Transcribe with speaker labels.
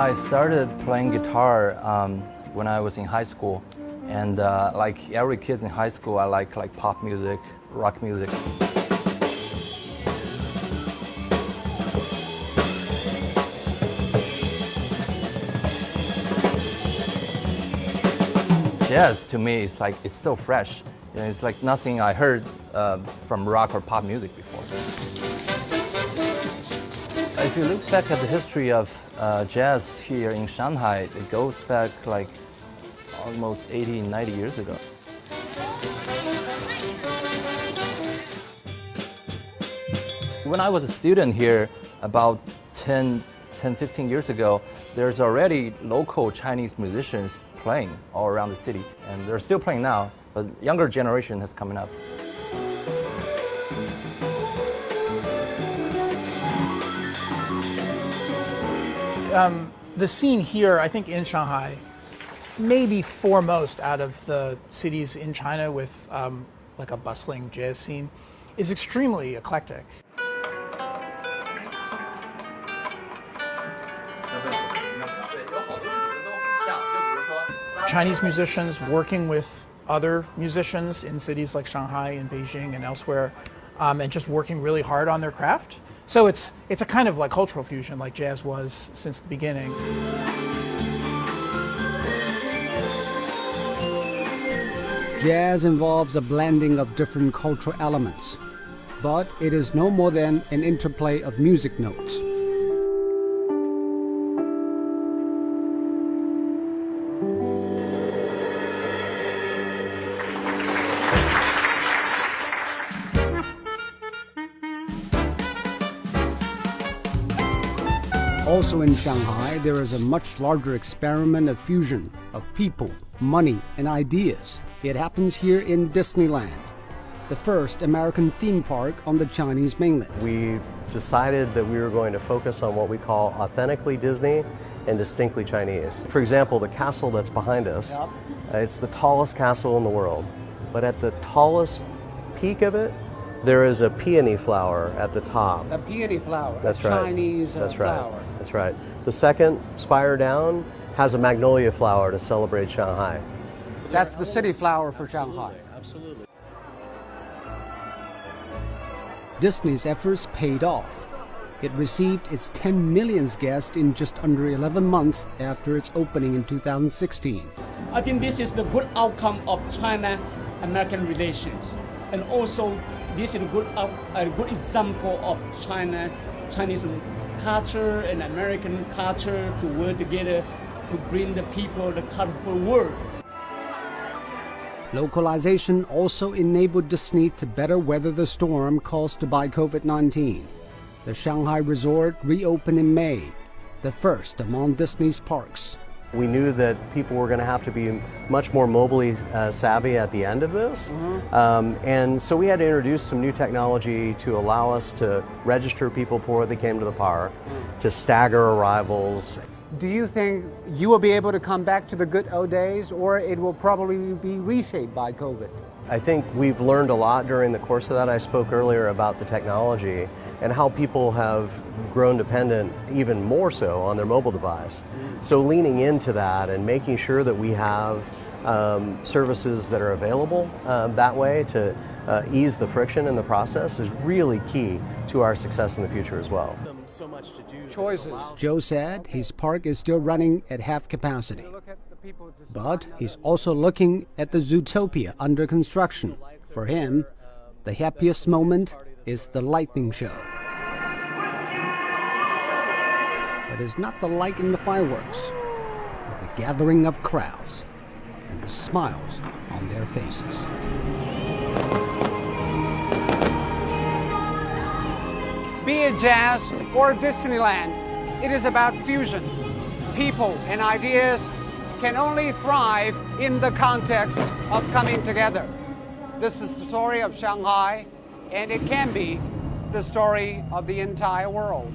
Speaker 1: I started playing guitar when I was in high school, and like every kid in high school, I like pop music, rock music. Jazz to me is like it's so fresh. You know, it's like nothing I heard from rock or pop music before. If you look back at the history of jazz here in Shanghai, it goes back like almost 80, 90 years ago. When I was a student here about 10, 15 years ago, there's already local Chinese musicians playing all around the city, and they're still playing now, but younger generation is coming up.
Speaker 2: The scene here, I think in Shanghai, maybe foremost out of the cities in China with like a bustling jazz scene, is extremely eclectic. Chinese musicians working with other musicians in cities like Shanghai and Beijing and elsewhere, and just working really hard on their craft. So it's a kind of like cultural fusion like jazz was since the beginning.
Speaker 3: Jazz involves a blending of different cultural elements, but it is no more than an interplay of music notes. Also in Shanghai, there is a much larger experiment of fusion of people, money, and ideas. It happens here in Disneyland, the first American theme park on the Chinese mainland.
Speaker 4: We decided that we were going to focus on what we call authentically Disney and distinctly Chinese. For example, the castle that's behind us, it's the tallest castle in the world, but at the tallest peak of it, there is a peony flower at the top.
Speaker 3: A peony flower,
Speaker 4: that's
Speaker 3: a
Speaker 4: right.
Speaker 3: Chinese
Speaker 4: that's
Speaker 3: flower.
Speaker 4: Right. That's right. The second spire down has a magnolia flower to celebrate Shanghai.
Speaker 3: That's the city flower for Shanghai.
Speaker 4: Absolutely.
Speaker 3: Disney's efforts paid off. It received its 10 millionth guest in just under 11 months after its opening in 2016.
Speaker 5: I think this is the good outcome of China-American relations, and also this is a good example of Chinese culture and American culture to work together to bring the people the colorful world.
Speaker 3: Localization also enabled Disney to better weather the storm caused by COVID-19. The Shanghai resort reopened in May, the first among Disney's parks.
Speaker 4: We knew that people were going to have to be much more mobilely savvy at the end of this. And so we had to introduce some new technology to allow us to register people before they came to the park, to stagger arrivals.
Speaker 6: Do you think you will be able to come back to the good old days, or it will probably be reshaped by COVID?
Speaker 4: I think we've learned a lot during the course of that. I spoke earlier about the technology and how people have grown dependent even more so on their mobile device. So leaning into that and making sure that we have services that are available that way to ease the friction in the process is really key to our success in the future as well.
Speaker 6: Choices.
Speaker 3: Joe said his park is still running at half capacity, but he's also looking at the Zootopia under construction. For him, the happiest moment is the lightning show. But it's not the light in the fireworks, but the gathering of crowds and the smiles on their faces.
Speaker 6: Be it jazz or Disneyland, it is about fusion. People and ideas can only thrive in the context of coming together. This is the story of Shanghai, and it can be the story of the entire world.